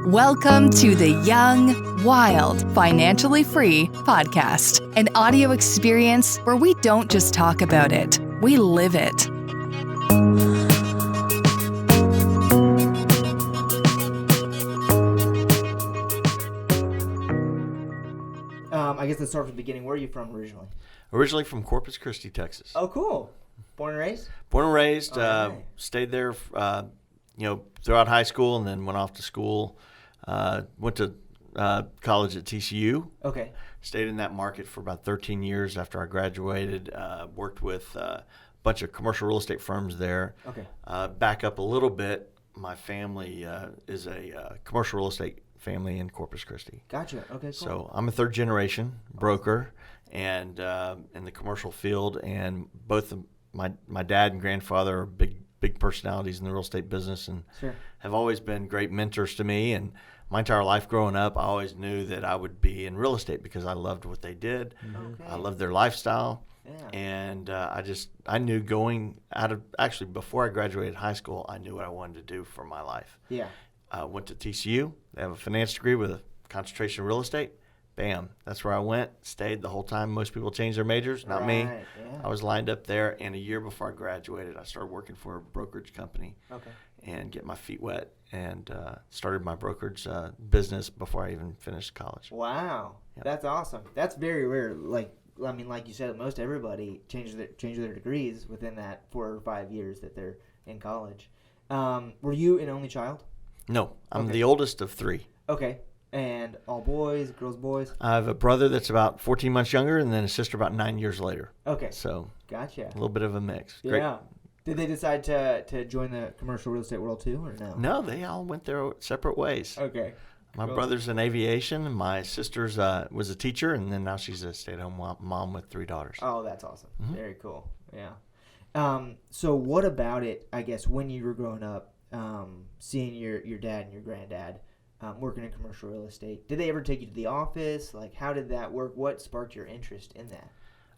Welcome to the Young, Wild, Financially Free podcast, an audio experience where we don't just talk about it, we live it. I guess let's start from the beginning. Where are you from originally? Originally from Corpus Christi, Texas. Oh, cool. Born and raised? Born and raised. Right. Stayed there, throughout high school, and then went off to school. Went to college at TCU. Okay. Stayed in that market for about 13 years after I graduated. Worked with a bunch of commercial real estate firms there. Okay. Back up a little bit, my family is a commercial real estate family in Corpus Christi. Gotcha. Okay, cool. So I'm a third generation broker and in the commercial field, and both of my dad and grandfather are big personalities in the real estate business and Sure. have always been great mentors to me. And my entire life growing up, I always knew that I would be in real estate because I loved what they did. Okay. I loved their lifestyle. Yeah. And I knew going out of, actually before I graduated high school, I knew what I wanted to do for my life. Yeah. Went to TCU. They have a finance degree with a concentration in real estate. Bam. That's where I went. Stayed the whole time. Most people change their majors. Not me. Yeah. I was lined up there. And a year before I graduated, I started working for a brokerage company. Okay. And get my feet wet. And started my brokerage business before I even finished college. Wow. Yep. That's awesome. That's very rare. Like you said, most everybody changes their degrees within that 4 or 5 years that they're in college. Were you an only child? No. I'm Okay. the oldest of three. Okay. And all boys, girls, boys? I have a brother that's about 14 months younger, and then a sister about 9 years later. Okay. So Gotcha. a little bit of a mix. Great. Yeah. Did they decide to join the commercial real estate world too, or no? No, they all went their separate ways. Okay. My Cool. brother's in aviation, and my sister's was a teacher, and then now she's a stay-at-home mom with 3 daughters. Oh, that's awesome. Mhm. Very cool. Yeah. So what about it, I guess, when you were growing up, seeing your dad and your granddad working in commercial real estate? Did they ever take you to the office? Like, how did that work? What sparked your interest in that?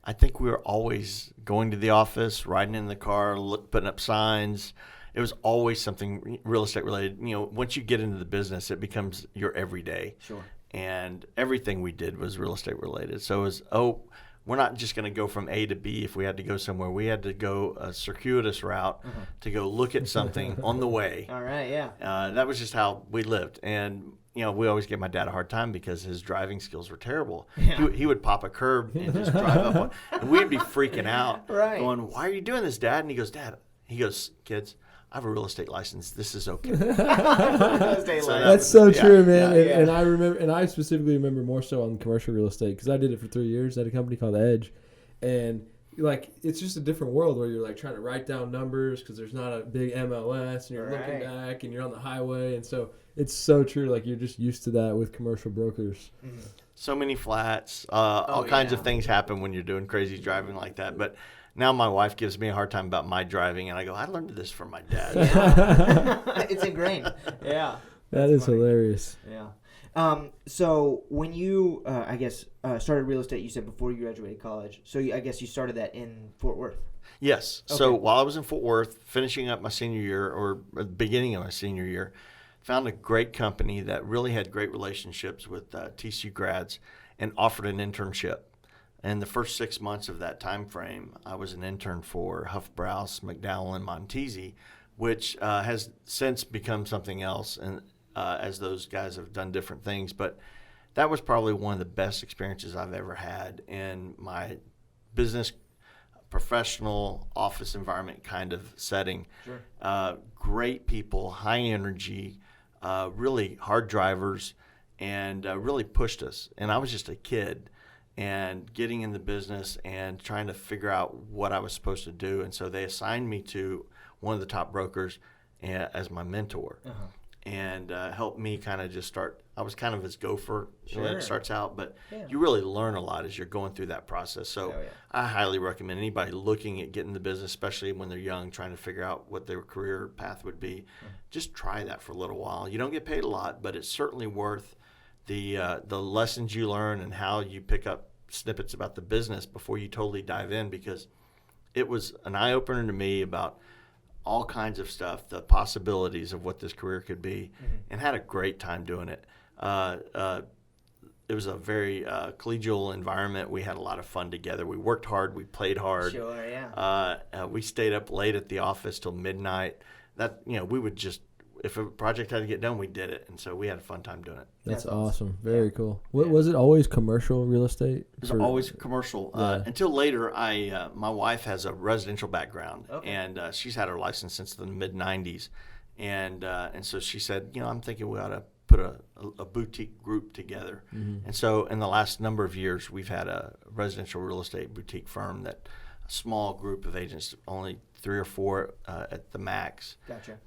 I think we were always going to the office, riding in the car, putting up signs. It was always something real estate related. Once you get into the business, it becomes your everyday. Sure. And everything we did was real estate related. So it was, we're not just going to go from A to B if we had to go somewhere. We had to go a circuitous route to go look at something on the way. All right, yeah. That was just how we lived. And, we always gave my dad a hard time because his driving skills were terrible. Yeah. He would pop a curb and just drive up on, and we'd be freaking out, Right. going, "Why are you doing this, Dad?" And he goes, "Kids, I have a real estate license. This is okay." That's so Yeah, true, man. yeah. And I remember, and I specifically remember more so on commercial real estate because I did it for 3 years at a company called Edge, and it's just a different world where you're trying to write down numbers because there's not a big MLS, and you're looking back, and you're on the highway, and so it's so true. You're just used to that with commercial brokers. Mm-hmm. So many flats, all kinds of things happen when you're doing crazy driving like that. But now my wife gives me a hard time about my driving, and I go, "I learned this from my dad." It's ingrained. Yeah. That is hilarious. Yeah. So when you, started real estate, you said before you graduated college. So I guess you started that in Fort Worth. Yes. So Okay. while I was in Fort Worth, finishing up my senior year or the beginning of my senior year, found a great company that really had great relationships with TCU grads and offered an internship. And the first 6 months of that time frame, I was an intern for Huff Browse, McDowell, and Montesi, which has since become something else, and as those guys have done different things. But that was probably one of the best experiences I've ever had in my business, professional office environment kind of setting. Sure. Great people, high energy, really hard drivers, and really pushed us. And I was just a kid and getting in the business and trying to figure out what I was supposed to do. And so they assigned me to one of the top brokers as my mentor. And helped me kind of just start. I was kind of his gopher when it starts out, but you really learn a lot as you're going through that process. So I highly recommend anybody looking at getting the business, especially when they're young, trying to figure out what their career path would be. Just try that for a little while. You don't get paid a lot, but it's certainly worth the lessons you learn and how you pick up snippets about the business before you totally dive in, because it was an eye-opener to me about all kinds of stuff, the possibilities of what this career could be, and had a great time doing it. It was a very collegial environment. We had a lot of fun together. We worked hard. We played hard. Sure, yeah. We stayed up late at the office till midnight. We would just, if a project had to get done, we did it. And so we had a fun time doing it. That's awesome. Very cool. What was it always commercial real estate? It was always commercial. Until later, my wife has a residential background, and she's had her license since the mid-'90s. And so she said, I'm thinking we ought to put a boutique group together. And so in the last number of years, we've had a residential real estate boutique firm that a small group of agents, only 3 or 4 at the max,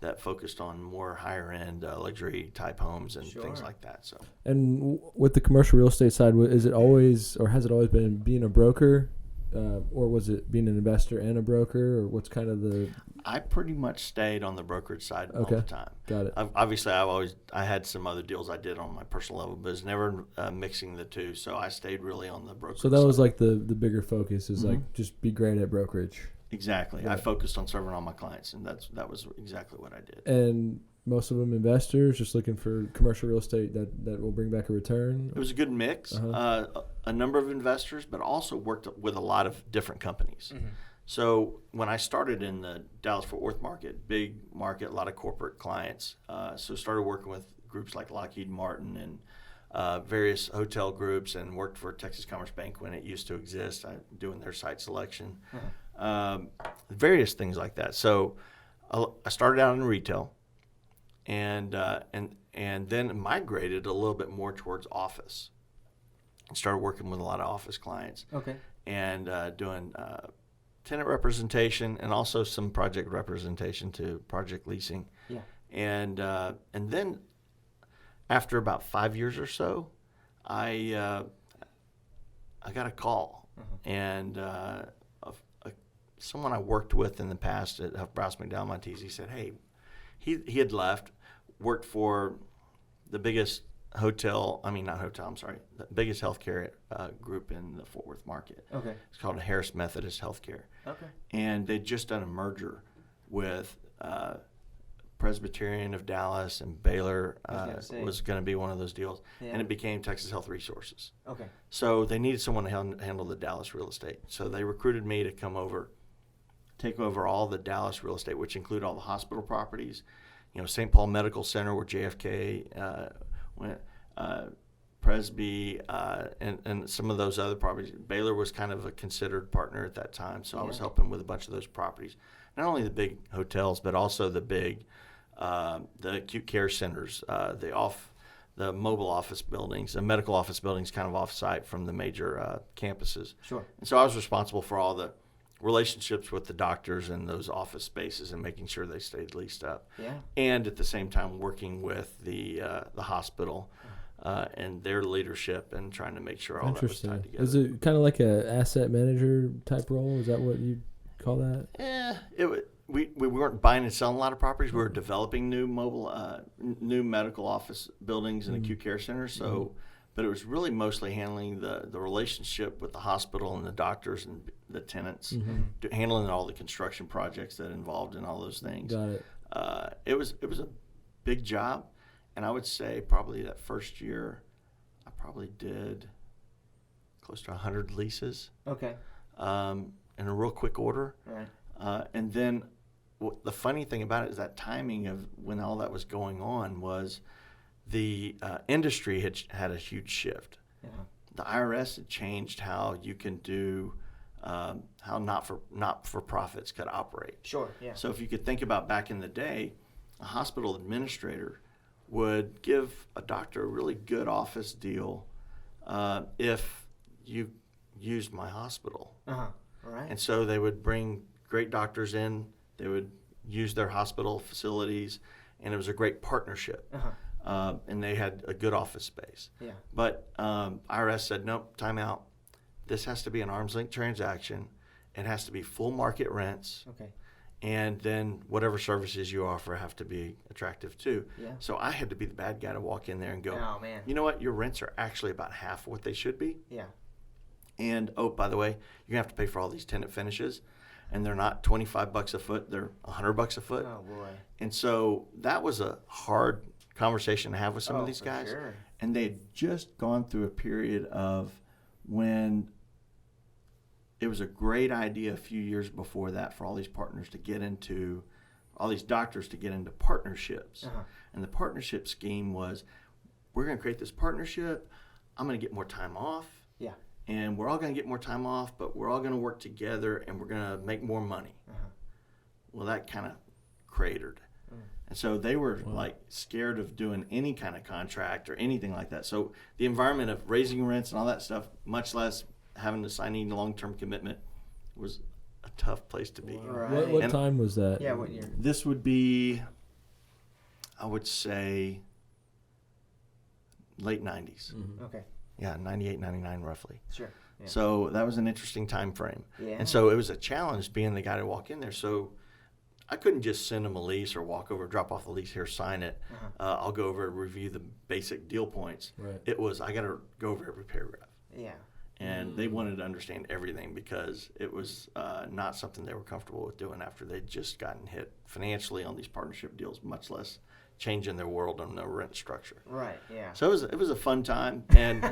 that focused on more higher end luxury type homes and things like that. So, and with the commercial real estate side, is it always, or has it always been being a broker, or was it being an investor and a broker, or what's kind of the? I pretty much stayed on the brokerage side all the time. Got it. Obviously, I had some other deals I did on my personal level, but it's never mixing the two. So I stayed really on the brokerage. So that was like the bigger focus is like just be great at brokerage. Exactly. Yeah. I focused on serving all my clients, and that was exactly what I did. And most of them investors, just looking for commercial real estate that will bring back a return? It was a good mix. A number of investors, but also worked with a lot of different companies. So when I started in the Dallas-Fort Worth market, big market, a lot of corporate clients, so started working with groups like Lockheed Martin and various hotel groups, and worked for Texas Commerce Bank when it used to exist, doing their site selection, various things like that. So I started out in retail, and then migrated a little bit more towards office. And started working with a lot of office clients. And doing tenant representation and also some project representation to project leasing. And then after about 5 years or so, I got a call, and someone I worked with in the past at Huff Browse McDowell Montese, he said, hey, he had left, worked for the biggest the biggest healthcare group in the Fort Worth market. It's called Harris Methodist Healthcare. And they'd just done a merger with Presbyterian of Dallas, and Baylor was going to be one of those deals. And it became Texas Health Resources. So they needed someone to handle the Dallas real estate. So they recruited me to come over, take over all the Dallas real estate, which include all the hospital properties, St. Paul Medical Center where JFK went, Presby, and some of those other properties. Baylor was kind of a considered partner at that time, so I was helping with a bunch of those properties. Not only the big hotels, but also the big, the acute care centers, the mobile office buildings, the medical office buildings kind of off-site from the major campuses. And so I was responsible for all the relationships with the doctors in those office spaces and making sure they stayed leased up. And at the same time working with the hospital and their leadership and trying to make sure all that was tied together. Is it kind of like a asset manager type role? Is that what you call that? We weren't buying and selling a lot of properties. We were developing new new medical office buildings and acute care centers. So, but it was really mostly handling the relationship with the hospital and the doctors and the tenants, handling all the construction projects that involved in all those things. Got it. It was a big job, and I would say probably that first year, I probably did close to 100 leases. In a real quick order. And then the funny thing about it is that timing of when all that was going on was the industry had a huge shift. The IRS had changed how you can do, how not-for-profits could operate. So if you could think about back in the day, a hospital administrator would give a doctor a really good office deal if you used my hospital. And so they would bring great doctors in, they would use their hospital facilities, and it was a great partnership. And they had a good office space. But IRS said, nope, time out. This has to be an arm's length transaction. It has to be full market rents. And then whatever services you offer have to be attractive too. So I had to be the bad guy to walk in there and go, oh, man, you know what, your rents are actually about half what they should be. And, oh, by the way, you're going to have to pay for all these tenant finishes. and they're not $25 a foot, they're $100 a foot. Oh boy. And so that was a hard conversation to have with some of these guys. Sure. And they'd just gone through a period of when it was a great idea a few years before that for all these partners to get into, all these doctors to get into partnerships. And the partnership scheme was, we're going to create this partnership. I'm going to get more time off. Yeah. And we're all going to get more time off, but we're all going to work together and we're going to make more money. Well, that kind of cratered. And so they were like scared of doing any kind of contract or anything like that. So the environment of raising rents and all that stuff, much less having to sign any long-term commitment, was a tough place to be. Right. What time was that? Yeah, what year? This would be, I would say, late 90s. Okay. Yeah, 98, 99 roughly. Sure. Yeah. So that was an interesting time frame. Yeah. And so it was a challenge being the guy to walk in there. So I couldn't just send them a lease or walk over, drop off the lease, here, sign it. I'll go over and review the basic deal points. Right. It was, I got to go over every paragraph. Yeah. And they wanted to understand everything because it was not something they were comfortable with doing after they'd just gotten hit financially on these partnership deals, much less changing their world on their rent structure. Right. Yeah. So it was a fun time, and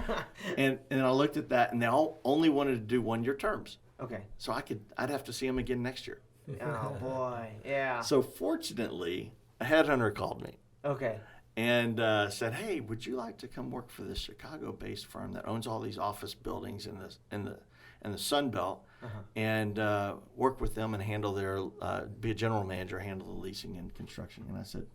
and I looked at that, and they all only wanted to do 1-year terms. Okay. So I'd have to see them again next year. Oh boy. Yeah. So fortunately, a headhunter called me Okay. and said, "Hey, would you like to come work for this Chicago-based firm that owns all these office buildings in the Sun Belt, and work with them and handle their be a general manager, handle the leasing and construction?" And I said,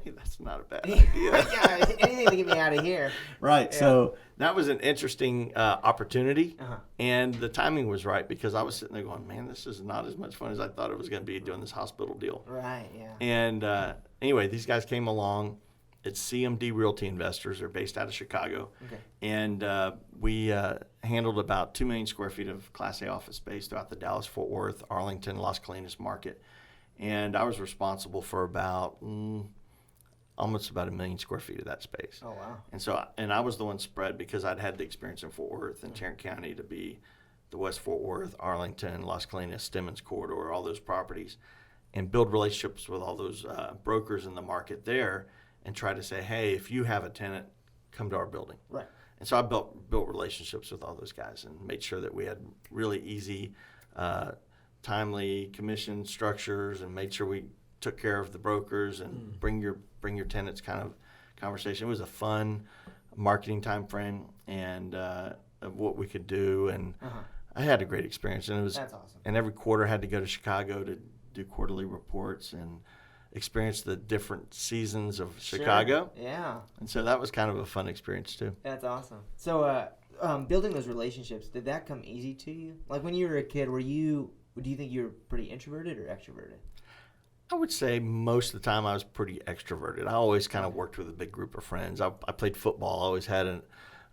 "Hey, that's not a bad idea." Yeah. Anything to get me out of here. Right. Yeah. So that was an interesting opportunity, Uh-huh. and the timing was right because I was sitting there going, "Man, this is not as much fun as I thought it was going to be doing this hospital deal." Right. Yeah. And anyway, these guys came along. It's CMD Realty Investors. They're based out of Chicago. Okay. And we handled about 2 million square feet of Class A office space throughout the Dallas-Fort Worth, Arlington, Las Colinas market. And I was responsible for about almost about 1 million square feet of that space. Oh wow. And so, I was the one spread because I'd had the experience in Fort Worth and Tarrant County to be the West Fort Worth, Arlington, Las Colinas, Stemmons corridor, all those properties, and build relationships with all those brokers in the market there, and try to say, hey, if you have a tenant, come to our building. Right. And so I built relationships with all those guys and made sure that we had really easy, timely commission structures, and made sure we took care of the brokers and bring your tenants kind of conversation. It was a fun marketing time frame and of what we could do, and I had a great experience. And it was That's awesome. And every quarter I had to go to Chicago to do quarterly reports and experience the different seasons of Chicago. Sure. Yeah. And so that was kind of a fun experience too. That's awesome. So, building those relationships, did that come easy to you? Like when you were a kid, do you think you were pretty introverted or extroverted? I would say most of the time I was pretty extroverted. I always kind of worked with a big group of friends. I played football. I always had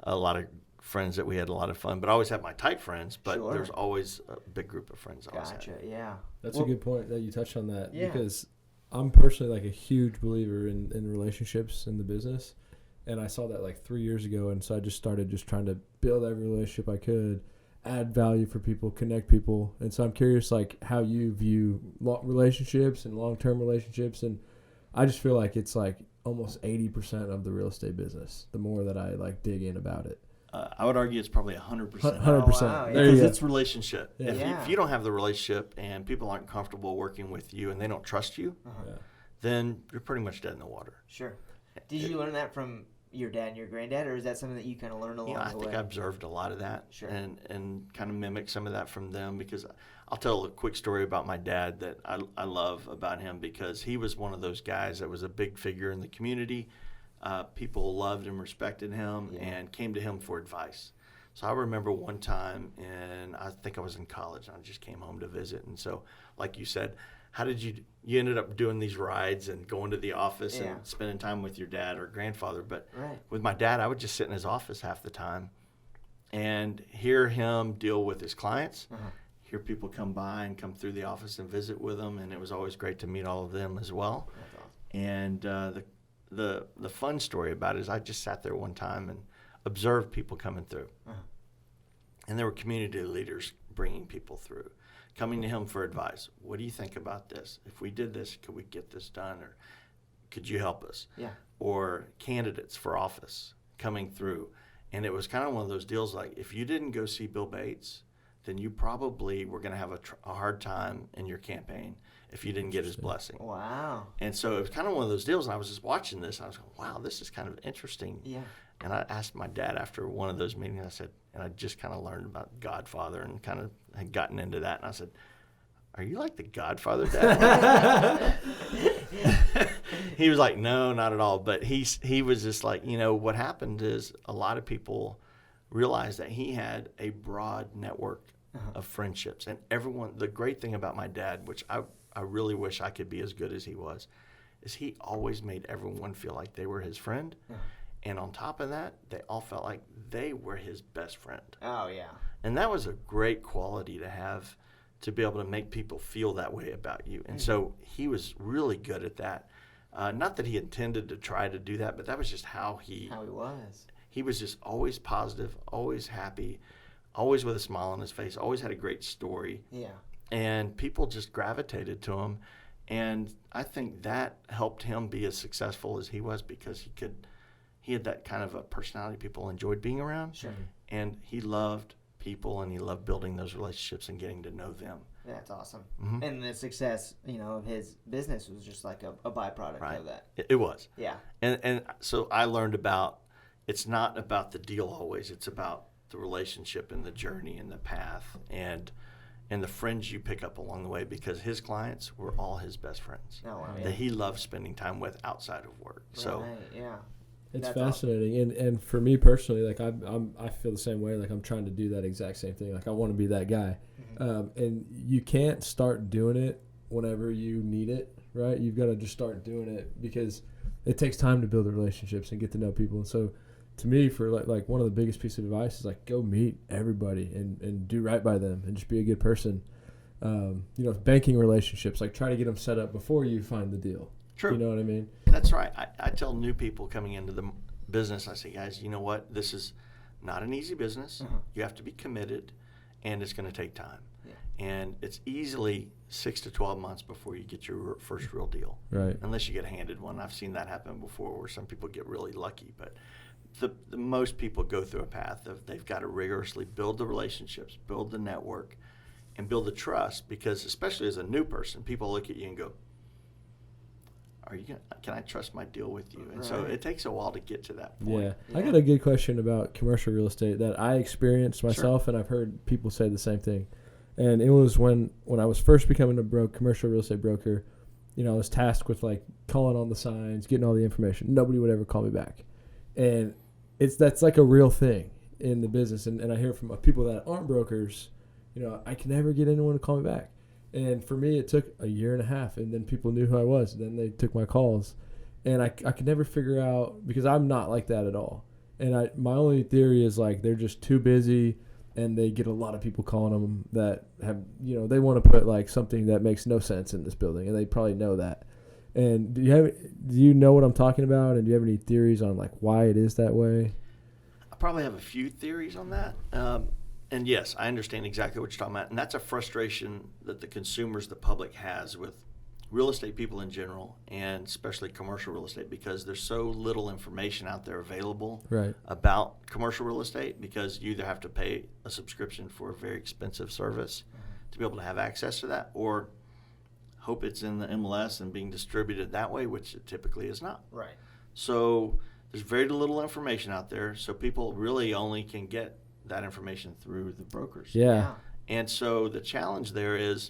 a lot of friends that we had a lot of fun, but I always had my tight friends, but Sure. there's always a big group of friends. I always Gotcha. had. Yeah. That's Well, a good point that you touched on that, Yeah. because I'm personally like a huge believer in relationships in the business, and I saw that like 3 years ago, and so I just started just trying to build every relationship I could, add value for people, connect people. And so I'm curious like how you view relationships and long-term relationships, and I just feel like it's like almost 80% of the real estate business the more that I like dig in about it. I would argue it's probably 100%. 100%. Oh, wow, yeah. There you Because go. it's relationship. Yeah. If you don't have the relationship and people aren't comfortable working with you and they don't trust you, Yeah. then you're pretty much dead in the water. Sure. Did you learn that from your dad and your granddad, or is that something that you kind of learned along I the think way? I observed a lot of that. Sure. And kind of mimic some of that from them, because I'll tell a quick story about my dad that I love about him, because he was one of those guys that was a big figure in the community. People loved and respected him and came to him for advice. So I remember one time, and I think I was in college, and I just came home to visit. And so, like you said, how did you ended up doing these rides and going to the office Yeah. and spending time with your dad or grandfather? But Right. with my dad, I would just sit in his office half the time and hear him deal with his clients, hear people come by and come through the office and visit with him. And it was always great to meet all of them as well. That's awesome. And the fun story about it is I just sat there one time and observed people coming through. And there were community leaders bringing people through. coming to him for advice. What do you think about this? If we did this, could we get this done? Or could you help us? Yeah. Or candidates for office coming through. And it was kind of one of those deals like, if you didn't go see Bill Bates, then you probably were going to have a hard time in your campaign if you didn't get his blessing. Wow. And so it was kind of one of those deals, and I was just watching this. I was going, wow, this is kind of interesting. Yeah. And I asked my dad after one of those meetings, I said, and I just kind of learned about Godfather and kind of had gotten into that. And I said, are you like the Godfather, Dad? He was like, no, not at all. But he was just like, what happened is a lot of people realized that he had a broad network of friendships. And everyone, the great thing about my dad, which I really wish I could be as good as he was, is he always made everyone feel like they were his friend. And on top of that, they all felt like they were his best friend. Oh, yeah. And that was a great quality to have, to be able to make people feel that way about you. And so he was really good at that. Not that he intended to try to do that, but that was just how he was. He was just always positive, always happy, always with a smile on his face, always had a great story. Yeah. And people just gravitated to him. And I think that helped him be as successful as he was, because he had that kind of a personality people enjoyed being around. Sure. And he loved people, and he loved building those relationships and getting to know them. That's awesome. Mm-hmm. And the success, of his business was just like a byproduct of that. It was. Yeah. And so I learned about, it's not about the deal always. It's about the relationship and the journey and the path and the friends you pick up along the way, because his clients were all his best friends that he loved spending time with outside of work. So yeah. It's That's fascinating, and for me personally, like I feel the same way. Like I'm trying to do that exact same thing. Like I want to be that guy, and you can't start doing it whenever you need it, right? You've got to just start doing it, because it takes time to build the relationships and get to know people. And so, to me, for like one of the biggest pieces of advice is like go meet everybody and do right by them and just be a good person. Banking relationships, like try to get them set up before you find the deal. True. You know what I mean? That's right. I tell new people coming into the business, I say, guys, you know what? This is not an easy business. You have to be committed, and it's going to take time. Yeah. And it's easily 6 to 12 months before you get your first real deal. Right. Unless you get handed one. I've seen that happen before, where some people get really lucky. But the most people go through a path of they've got to rigorously build the relationships, build the network, and build the trust, because especially as a new person, people look at you and go, can I trust my deal with you? And so it takes a while to get to that point. Yeah. I got a good question about commercial real estate that I experienced myself, and I've heard people say the same thing. And it was when I was first becoming a commercial real estate broker, I was tasked with like calling on the signs, getting all the information. Nobody would ever call me back. And that's like a real thing in the business. And I hear from people that aren't brokers, I can never get anyone to call me back. And for me, it took a year and a half, and then people knew who I was. And then they took my calls, and I could never figure out, because I'm not like that at all. And my only theory is like they're just too busy, and they get a lot of people calling them that have, they want to put like something that makes no sense in this building, and they probably know that. And do you know what I'm talking about? And do you have any theories on like why it is that way? I probably have a few theories on that. And yes, I understand exactly what you're talking about. And that's a frustration that the consumers, the public has with real estate people in general, and especially commercial real estate, because there's so little information out there available about commercial real estate, because you either have to pay a subscription for a very expensive service to be able to have access to that, or hope it's in the MLS and being distributed that way, which it typically is not. Right. So there's very little information out there, so people really only can get that information through the brokers. Yeah. And so the challenge there is,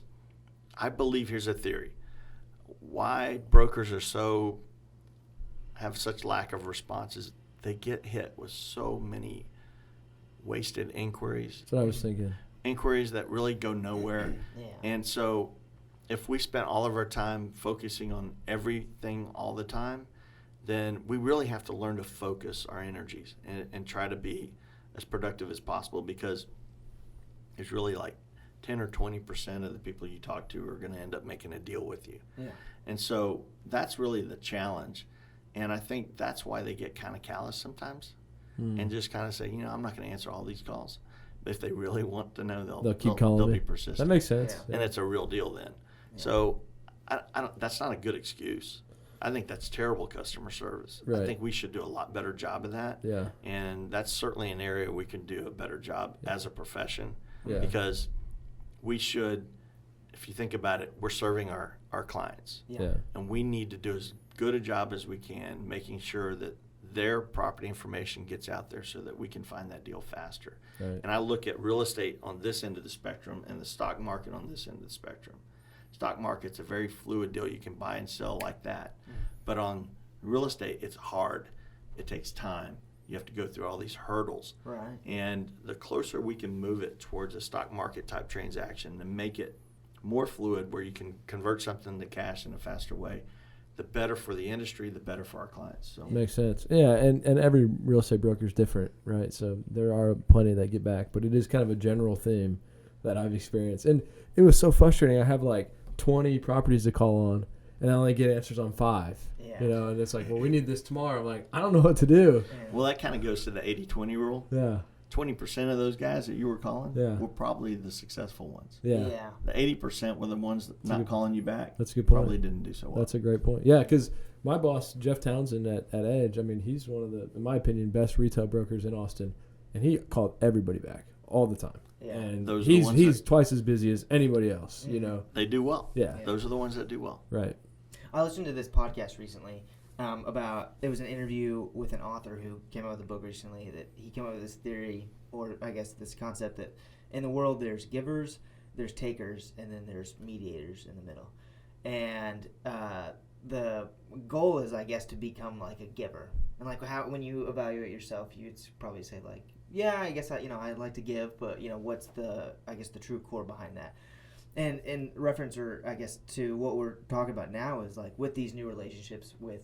I believe, here's a theory, why brokers have such lack of responses. They get hit with so many wasted inquiries. That's what I was thinking. Inquiries that really go nowhere. Yeah. And so if we spent all of our time focusing on everything all the time, then we really have to learn to focus our energies and try to be as productive as possible, because there's really like 10 or 20% of the people you talk to are going to end up making a deal with you. Yeah. And so that's really the challenge. And I think that's why they get kind of callous sometimes and just kind of say, I'm not going to answer all these calls, if they really want to know, They'll keep calling they'll me. be persistent. That makes sense. Yeah. And it's a real deal then. Yeah. So I don't, that's not a good excuse. I think that's terrible customer service. Right. I think we should do a lot better job of that. Yeah. And that's certainly an area we can do a better job as a profession. Yeah. Because we should, if you think about it, we're serving our clients. Yeah. And we need to do as good a job as we can making sure that their property information gets out there so that we can find that deal faster. Right. And I look at real estate on this end of the spectrum and the stock market on this end of the spectrum. Stock market's a very fluid deal. You can buy and sell like that. But on real estate, it's hard. It takes time. You have to go through all these hurdles. Right. And the closer we can move it towards a stock market type transaction and make it more fluid where you can convert something to cash in a faster way, the better for the industry, the better for our clients. So Makes sense. Yeah, and every real estate broker is different, right? So there are plenty that get back, but it is kind of a general theme that I've experienced. And it was so frustrating. I have like 20 properties to call on, and I only get answers on 5. Yeah. You know, and it's like, well, we need this tomorrow. I'm like, I don't know what to do. well, that kind of goes to the 80-20 rule. Yeah. 20% of those guys that you were calling Yeah. were probably the successful ones. Yeah. Yeah. The 80% were the ones that not good- calling you back. That's a good point. Probably didn't do so well. That's a great point. Yeah, because my boss, Jeff Townsend at Edge, I mean, he's one of the, in my opinion, best retail brokers in Austin. And he called everybody back all the time. Yeah. And Those are the ones he's that- twice as busy as anybody else, you know? They do well. Yeah. Those are the ones that do well. Right. I listened to this podcast recently about, it was an interview with an author who came out with a book recently that he came up with this theory, or I guess this concept that in the world there's givers, there's takers, and then there's mediators in the middle. And the goal is, I guess, to become like a giver. And like how when you evaluate yourself, you'd probably say like, yeah, I guess I'd like to give, but what's the true core behind that? And in reference, or I guess, to what we're talking about now is like with these new relationships with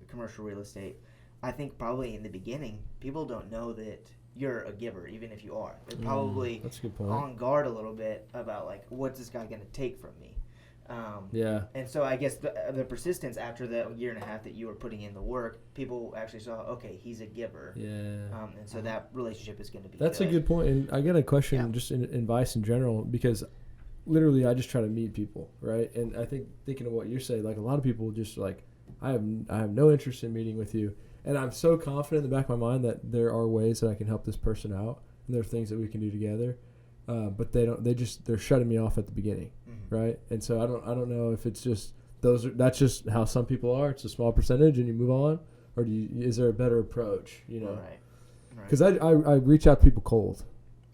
commercial real estate, I think probably in the beginning people don't know that you're a giver, even if you are. They're probably that's a good point. on guard a little bit about like, what's this guy going to take from me? Yeah. And so I guess the persistence after the year and a half that you were putting in the work, people actually saw, okay, he's a giver. Yeah. And so that relationship is going to be That's a good point. And I got a question just in advice in general, because literally I just try to meet people, right? And I think thinking of what you're saying, like a lot of people just like, I have no interest in meeting with you. And I'm so confident in the back of my mind that there are ways that I can help this person out, and there are things that we can do together. But they're shutting me off at the beginning, right? And so I don't know if it's just that's just how some people are. It's a small percentage, and you move on, or is there a better approach? Right. Because I reach out to people cold,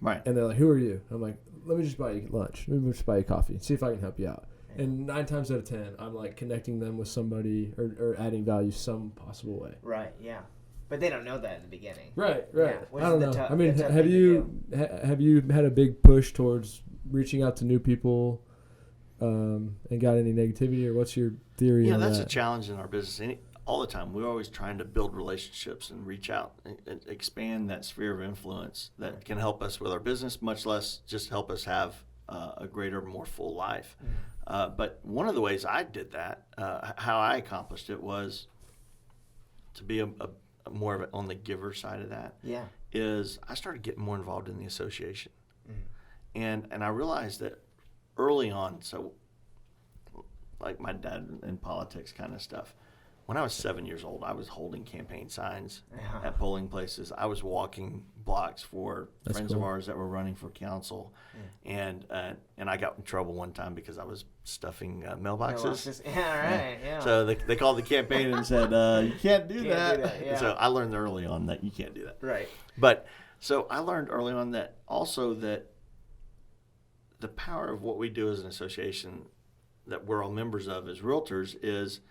Right. and they're like, "Who are you?" I'm like, "Let me just buy you lunch. Let me just buy you coffee. See if I can help you out." And 9 times out of 10, I'm like connecting them with somebody or adding value some possible way. Right. Yeah. But they don't know that in the beginning. Right. Yeah, which I don't is the know. tough- I mean, the tough have thing to you have you had a big push towards reaching out to new people, and got any negativity, or what's your theory on That's that? a challenge in our business. All the time, we're always trying to build relationships and reach out and expand that sphere of influence that can help us with our business, much less just help us have a greater, more full life. But one of the ways I did that, how I accomplished it, was to be a more of it on the giver side of that. Yeah. Is I started getting more involved in the association, and I realized that early on. So, like my dad in politics kind of stuff. When I was 7 years old, I was holding campaign signs at polling places. I was walking blocks for friends of ours that were running for council, and I got in trouble one time because I was stuffing mailboxes. Yeah, right. Yeah. So they called the campaign and said, "You can't do that." Yeah. And so I learned early on that you can't do that. Right. But so I learned early on that also that the power of what we do as an association that we're all members of as realtors is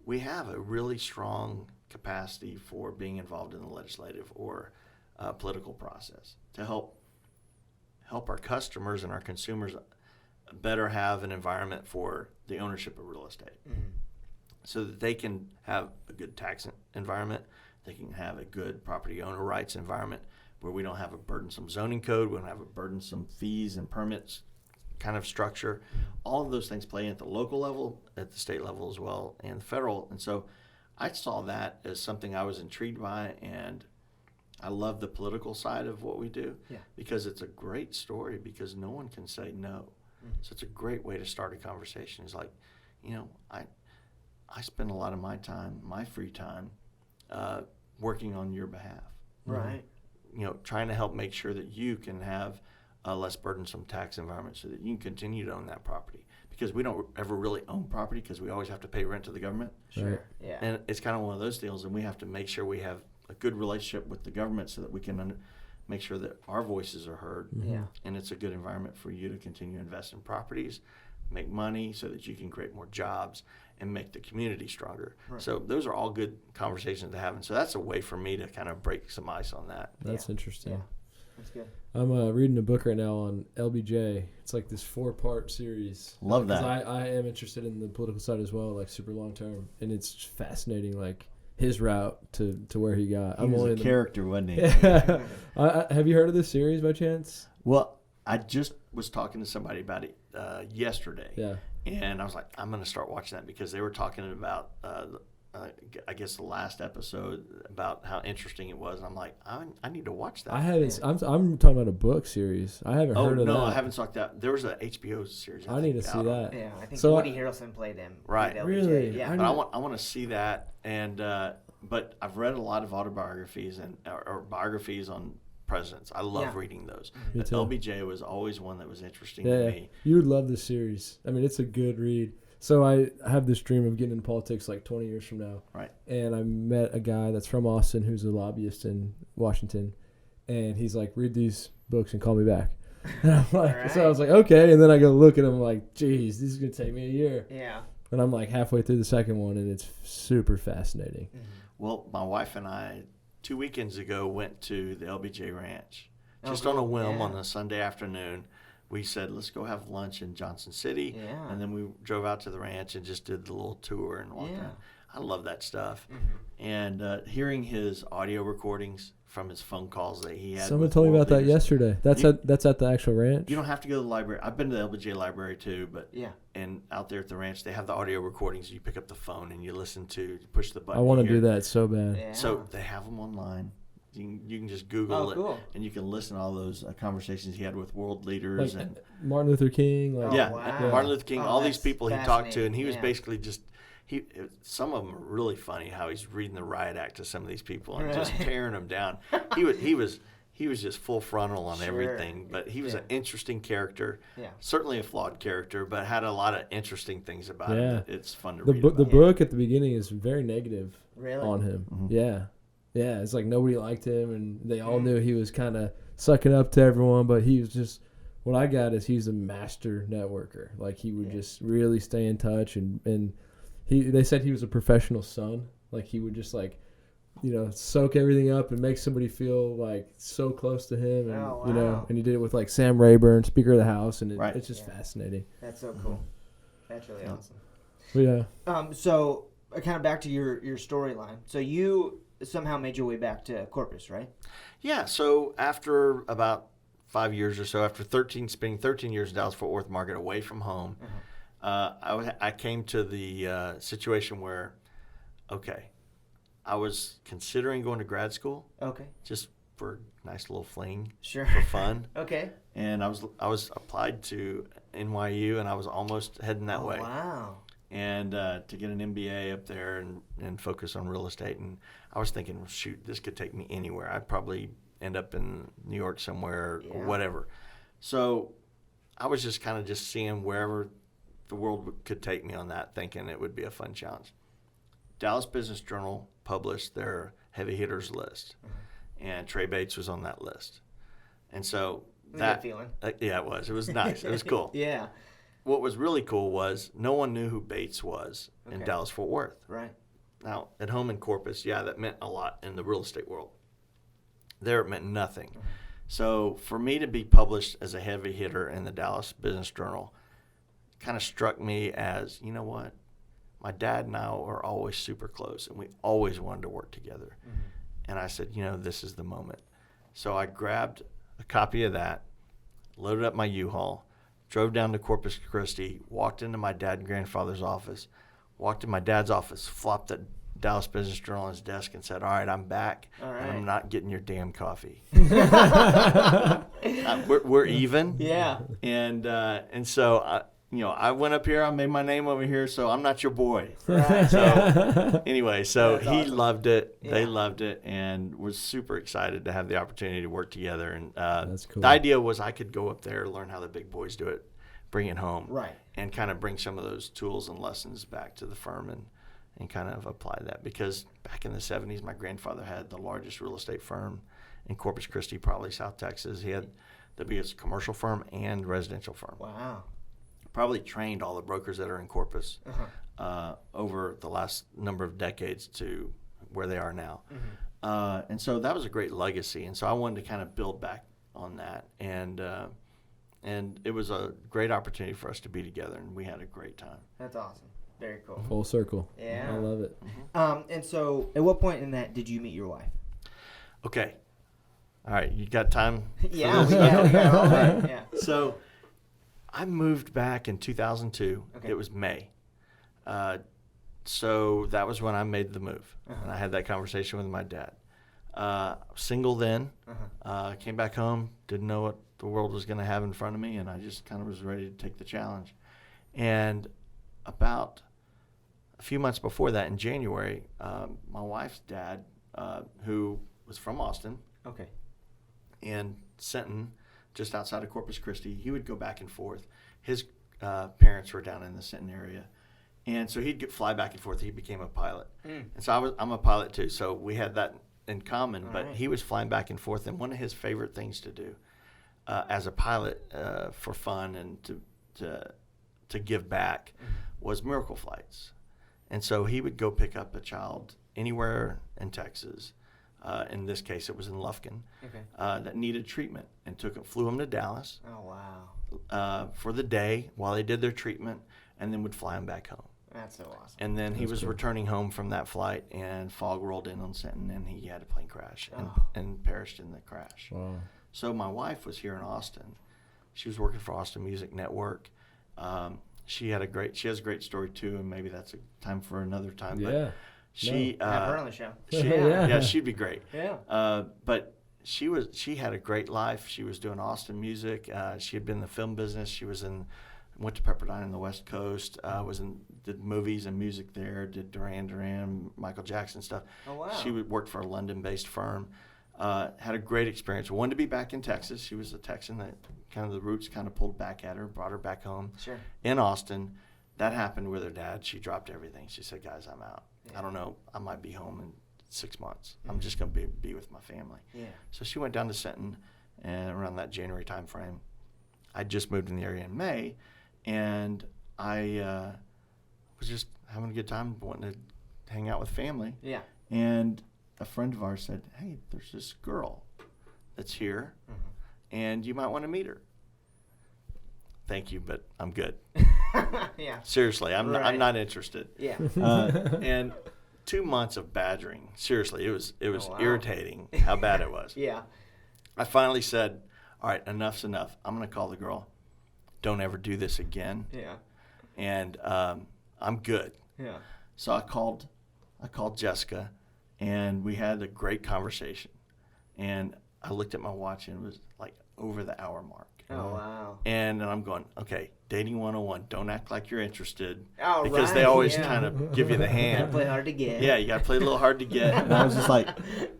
we have a really strong capacity for being involved in the legislative or political process to help our customers and our consumers better have an environment for the ownership of real estate, so that they can have a good tax environment, they can have a good property owner rights environment where we don't have a burdensome zoning code, we don't have a burdensome fees and permits kind of structure. All of those things play at the local level, at the state level as well, and the federal. And so I saw that as something I was intrigued by, and I love the political side of what we do Yeah. because it's a great story because no one can say no. So it's a great way to start a conversation. It's like, I spend a lot of my time, my free time, working on your behalf. Right. Trying to help make sure that you can have a less burdensome tax environment so that you can continue to own that property. Because we don't ever really own property because we always have to pay rent to the government. Sure. Right. Yeah. And it's kind of one of those deals, and we have to make sure we have a good relationship with the government so that we can make sure that our voices are heard. Yeah. And it's a good environment for you to continue to invest in properties, make money so that you can create more jobs and make the community stronger. Right. So those are all good conversations to have. And so that's a way for me to kind of break some ice on that. That's interesting. Yeah. That's good. I'm reading a book right now on LBJ. It's like this 4-part series. Love that. 'Cause I am interested in the political side as well, like super long term, and it's just fascinating, like his route to where he got. He was a character, wasn't he? Have you heard of this series by chance? Well, I just was talking to somebody about it yesterday. Yeah. And I was like, I'm going to start watching that because they were talking about, I guess, the last episode about how interesting it was. And I'm like, I need to watch that. I haven't. I'm talking about a book series. I haven't heard of that. No, I haven't saw that. There was an HBO series. I need to see that. Yeah, I think So Woody Harrelson played him. Right. LBJ. Really? Yeah. But I want to see that. And but I've read a lot of autobiographies or biographies on presidents. I love reading those. Me But too. LBJ was always one that was interesting Yeah, to me. you would love this series. I mean, it's a good read. So I have this dream of getting into politics like 20 years from now. Right. And I met a guy that's from Austin who's a lobbyist in Washington. And he's like, read these books and call me back. And I'm like, So I was like, okay. And then I go look at him like, geez, this is going to take me a year. Yeah. And I'm like halfway through the second one, and it's super fascinating. Well, my wife and I, 2 weekends ago, went to the LBJ Ranch. Just cool. on a whim Yeah. on a Sunday afternoon. We said, let's go have lunch in Johnson City. Yeah. And then we drove out to the ranch and just did the little tour and walked around. I love that stuff. And hearing his audio recordings from his phone calls that he had. Someone with told me world about that leaders. yesterday. That's at the actual ranch. You don't have to go to the library. I've been to the LBJ library too, but Yeah. and out there at the ranch, they have the audio recordings. You pick up the phone and you listen to, you push the button. I want to here. do that so bad. Yeah. So they have them online. You can just Google it, cool. and you can listen to all those conversions he had with world leaders Like and Martin Luther King. Like, yeah, wow. Martin Luther King, Oh, all these that's people he talked to, and he was fascinating. basically just some of them are really funny how he's reading the riot act to some of these people and just Right. tearing them down. He was just full frontal on Sure. everything, but he was Yeah. an interesting character. Yeah. Certainly a flawed character, but had a lot of interesting things about him. Yeah. That it's fun to The read the about. book at the beginning is very negative Really? on him. Mm-hmm. Yeah. It's like nobody liked him, and they all knew he was kind of sucking up to everyone. But he was just, what I got is he's a master networker. Like he would just really stay in touch, and they said he was a professional son. Like he would just like, soak everything up and make somebody feel like so close to him, and Oh, wow. and he did it with like Sam Rayburn, Speaker of the House, and Right. it's just fascinating. That's so cool. That's really awesome. But yeah. So kind of back to your storyline. So you somehow made your way back to Corpus, right? Yeah, so after about 5 years or so, after spending 13 years in Dallas-Fort Worth market away from home, I came to the situation where, okay, I was considering going to grad school Okay. just for a nice little fling Sure. for fun. Okay. And I was applied to NYU, and I was almost heading that way. Wow. And to get an MBA up there and focus on real estate. And I was thinking, well, shoot, this could take me anywhere. I'd probably end up in New York somewhere or whatever. So I was just kind of just seeing wherever the world could take me on that, thinking it would be a fun challenge. Dallas Business Journal published their heavy hitters list, and Trey Bates was on that list. And so Good feeling. Yeah, it was. It was nice. It was cool. Yeah. What was really cool was no one knew who Bates was in Okay. Dallas-Fort Worth. Right. Now, at home in Corpus, that meant a lot in the real estate world. There, it meant nothing. So for me to be published as a heavy hitter in the Dallas Business Journal kind of struck me as, you know what? My dad and I are always super close, and we always wanted to work together. And I said, this is the moment. So I grabbed a copy of that, loaded up my U-Haul, drove down to Corpus Christi, walked into my dad and grandfather's office, walked in my dad's office, flopped that Dallas Business Journal on his desk and said, all right, I'm back. All right. And I'm not getting your damn coffee. We're even. Yeah. And so, I went up here. I made my name over here, so I'm not your boy. Right. So anyway, so That's he awesome. loved it. Yeah. They loved it, and was super excited to have the opportunity to work together. And That's cool. the idea was I could go up there, learn how the big boys do it, bring it home, Right. and kind of bring some of those tools and lessons back to the firm and kind of apply that. Because back in the 70s, my grandfather had the largest real estate firm in Corpus Christi, probably South Texas. He had the biggest commercial firm and residential firm. Wow. Probably trained all the brokers that are in Corpus over the last number of decades to where they are now. Mm-hmm. And so that was a great legacy. And so I wanted to kind of build back on that. And it was a great opportunity for us to be together, and we had a great time. That's awesome. Very cool. Full circle. Yeah. I love it. And so at what point in that did you meet your wife? Okay. All right. You got time? for Yeah. this? We got all that. Yeah. So I moved back in 2002. Okay. It was May. So that was when I made the move. And I had that conversation with my dad. Single then. Came back home. Didn't know what the world was going to have in front of me. And I just kind of was ready to take the challenge. And about a few months before that, in January, my wife's dad, who was from Austin Okay. and Senton, just outside of Corpus Christi, he would go back and forth. His parents were down in the Senton area, and so he'd fly back and forth. He became a pilot, and so I'm a pilot too. So we had that in common. But right. he was flying back and forth, and one of his favorite things to do as a pilot for fun and to give back was miracle flights. And so he would go pick up a child anywhere in Texas. In this case, it was in Lufkin, Okay. that needed treatment, and flew him to Dallas Oh wow. for the day while they did their treatment, and then would fly him back home. That's so awesome. And then he That's was cool. returning home from that flight, and fog rolled in on Senton, and he had a plane crash Oh. and perished in the crash. Wow. So my wife was here in Austin. She was working for Austin Music Network. She has a great story too, and maybe that's a time for another time. Yeah. But she Have her on the show. yeah, she'd be great. Yeah. But she had a great life. She was doing Austin music. She had been in the film business. Went to Pepperdine on the West Coast. Did movies and music there. Did Duran, Michael Jackson stuff. Oh wow. She worked for a London-based firm. Had a great experience. Wanted to be back in Texas. She was a Texan. That kind of the roots kind of pulled back at her, brought her back home. Sure. In Austin. That happened with her dad. She dropped everything. She said, "Guys, I'm out. Yeah. I don't know. I might be home in 6 months. I'm just going to be with my family." Yeah. So she went down to Senton, and around that January time frame, I just moved in the area in May, and I was just having a good time, wanting to hang out with family. Yeah. And a friend of ours said, "Hey, there's this girl that's here, and you might want to meet her." Thank you, but I'm good. Yeah. Seriously, I'm Right. not interested. Yeah. And 2 months of badgering. Seriously, it was wow. irritating how bad it was. Yeah. I finally said, "All right, enough's enough. I'm going to call the girl. Don't ever do this again." Yeah. And I'm good. Yeah. So I called Jessica, and we had a great conversation. And I looked at my watch, and it was like over the hour mark. Oh wow. And I'm going, okay, dating 101. Don't act like you're interested, Oh, because right, they always yeah. kind of give you the Gotta hand. play hard to get. Yeah, you got to play a little hard to get. And I was just like,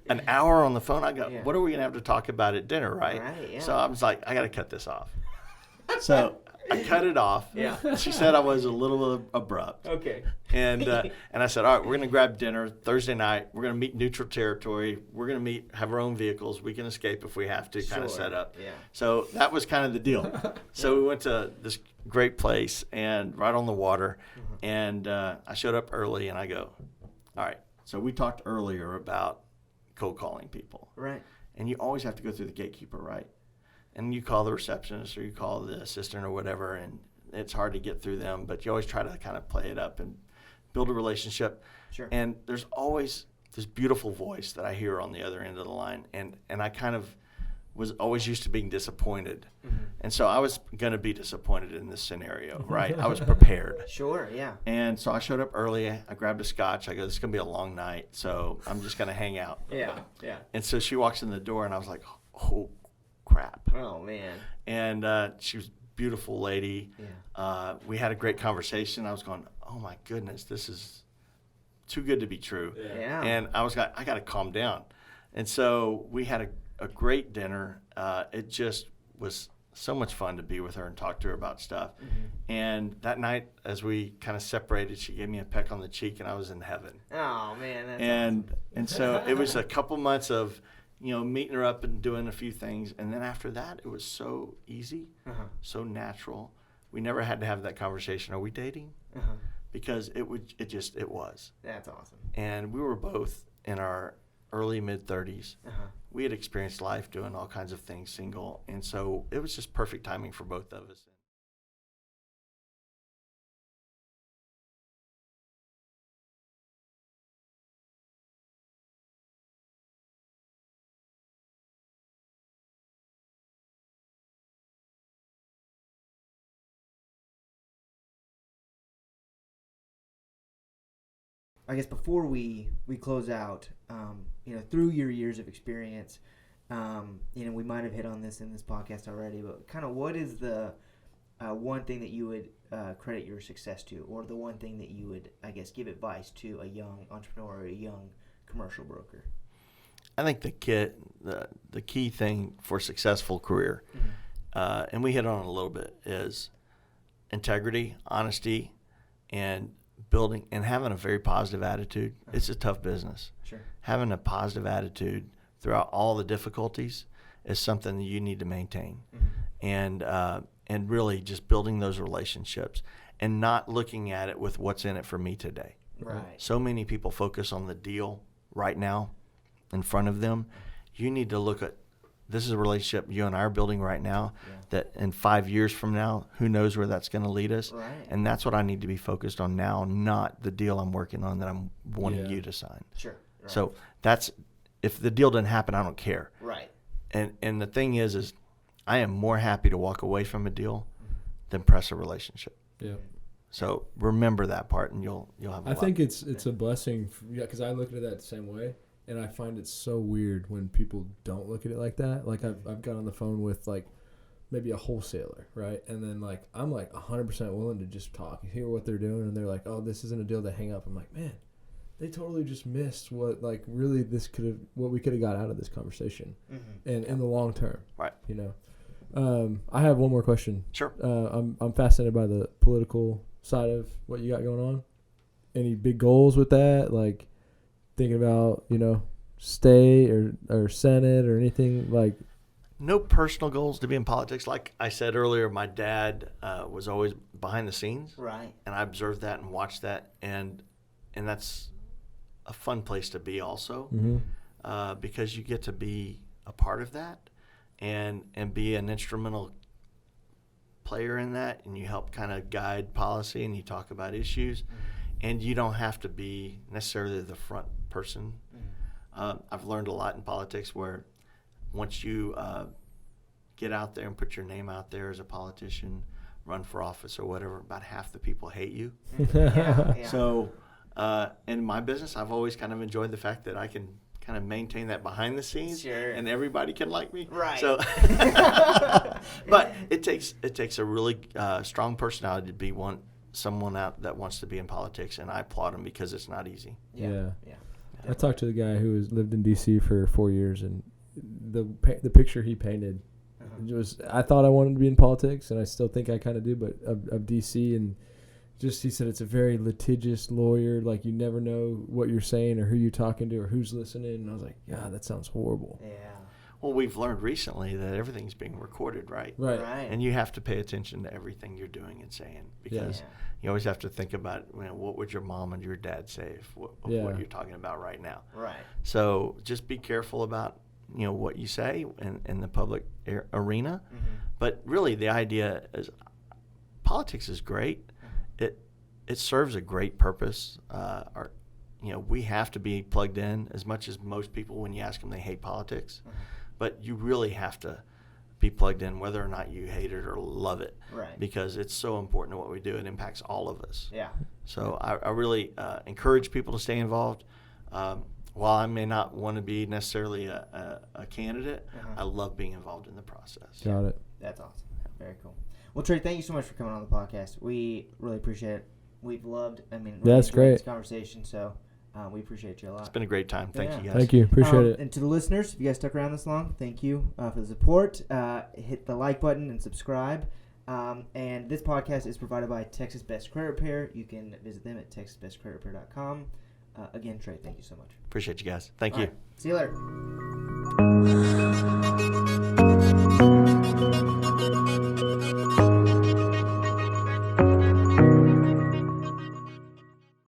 an hour on the phone. I go, Yeah. what are we going to have to talk about at dinner, right? Right, yeah. So I was like, I got to cut this off. So I cut it off. Yeah. She said I was a little abrupt. Okay. And I said, all right, we're going to grab dinner Thursday night. We're going to meet neutral territory. We're going to have our own vehicles. We can escape if we have to, kind of Sure, set up. yeah. So that was kind of the deal. So we went to this great place and right on the water. And I showed up early, and I go, all right. So we talked earlier about cold calling people. Right. And you always have to go through the gatekeeper, right? And you call the receptionist or you call the assistant or whatever, and it's hard to get through them, but you always try to kind of play it up and build a relationship. Sure. And there's always this beautiful voice that I hear on the other end of the line, and I kind of was always used to being disappointed. And so I was going to be disappointed in this scenario, right? I was prepared. Sure, yeah. And so I showed up early. I grabbed a scotch. I go, this is going to be a long night, so I'm just going to hang out. Yeah. And so she walks in the door, and I was like, oh, crap. Oh, man. And she was a beautiful lady. Yeah. We had a great conversation. I was going, oh, my goodness, this is too good to be true. Yeah. And I got to calm down. And so we had a great dinner. It just was so much fun to be with her and talk to her about stuff. And that night, as we kind of separated, she gave me a peck on the cheek, and I was in heaven. Oh, man, that's And awesome. and so it was a couple months of, meeting her up and doing a few things. And then after that, it was so easy, so natural. We never had to have that conversation. Are we dating? Because it was. That's awesome. And we were both in our early mid-30s. We had experienced life doing all kinds of things single, and so it was just perfect timing for both of us. I guess before we close out, through your years of experience, we might have hit on this in this podcast already, but kind of what is the one thing that you would credit your success to, or the one thing that you would, I guess, give advice to a young entrepreneur or a young commercial broker? I think the key thing for a successful career, and we hit on it a little bit, is integrity, honesty, and building and having a very positive attitude. It's a tough business. Sure. Having a positive attitude throughout all the difficulties is something that you need to maintain. And really just building those relationships and not looking at it with what's in it for me today. Right. So many people focus on the deal right now in front of them. You need to look at, this is a relationship you and I are building right now, that in 5 years from now, who knows where that's going to lead us. Right. And that's what I need to be focused on now, not the deal I'm working on that I'm wanting you to sign. Sure. Right. So that's, if the deal doesn't happen, I don't care. Right. And the thing is I am more happy to walk away from a deal than press a relationship. Yeah. So remember that part, and you'll have a lot. I think it's a blessing, because I look at it that same way, and I find it so weird when people don't look at it like that. Like I've got on the phone with like maybe a wholesaler, right? And then like I'm like 100% willing to just talk and hear what they're doing, and they're like, "Oh, this isn't a deal," to hang up. I'm like, man, they totally just missed what what we could have got out of this conversation, and in the long term, right? I have one more question. Sure. I'm fascinated by the political side of what you got going on. Any big goals with that? Like thinking about, state or Senate or anything like? No personal goals to be in politics. Like I said earlier, my dad was always behind the scenes. Right. And I observed that and watched that. And that's a fun place to be also, because you get to be a part of that and be an instrumental player in that, and you help kind of guide policy and you talk about issues, and you don't have to be necessarily the front person. I've learned a lot in politics where once you get out there and put your name out there as a politician, run for office or whatever, about half the people hate you. Yeah. So in my business, I've always kind of enjoyed the fact that I can kind of maintain that behind the scenes, Sure. and everybody can like me. Right. So, but it takes a really strong personality to be someone out that wants to be in politics, and I applaud them because it's not easy. Yeah. I talked to the guy who lived in D.C. for 4 years, and the picture he painted was, I thought I wanted to be in politics, and I still think I kind of do, but of D.C. and just, he said it's a very litigious lawyer, like you never know what you're saying or who you're talking to or who's listening, and I was like, God, that sounds horrible. Yeah. Well, we've learned recently that everything's being recorded, right? Right. And you have to pay attention to everything you're doing and saying, because you always have to think about, what would your mom and your dad say of what you're talking about right now. Right. So just be careful about, what you say in the public arena. But really the idea is politics is great. It serves a great purpose. We have to be plugged in as much as most people, when you ask them, they hate politics. but you really have to be plugged in whether or not you hate it or love it. Right. Because it's so important to what we do. It impacts all of us. Yeah. So I really encourage people to stay involved. While I may not want to be necessarily a candidate, I love being involved in the process. Got it. That's awesome. Very cool. Well, Trey, thank you so much for coming on the podcast. We really appreciate it. We've loved, really That's enjoyed great. This conversation, so we appreciate you a lot. It's been a great time. Thank you, guys. Thank you. Appreciate it. And to the listeners, if you guys stuck around this long, thank you for the support. Hit the like button and subscribe. And this podcast is provided by Texas Best Credit Repair. You can visit them at texasbestcreditrepair.com. Again, Trey, thank you so much. Appreciate you guys. Thank you. Right. See you later.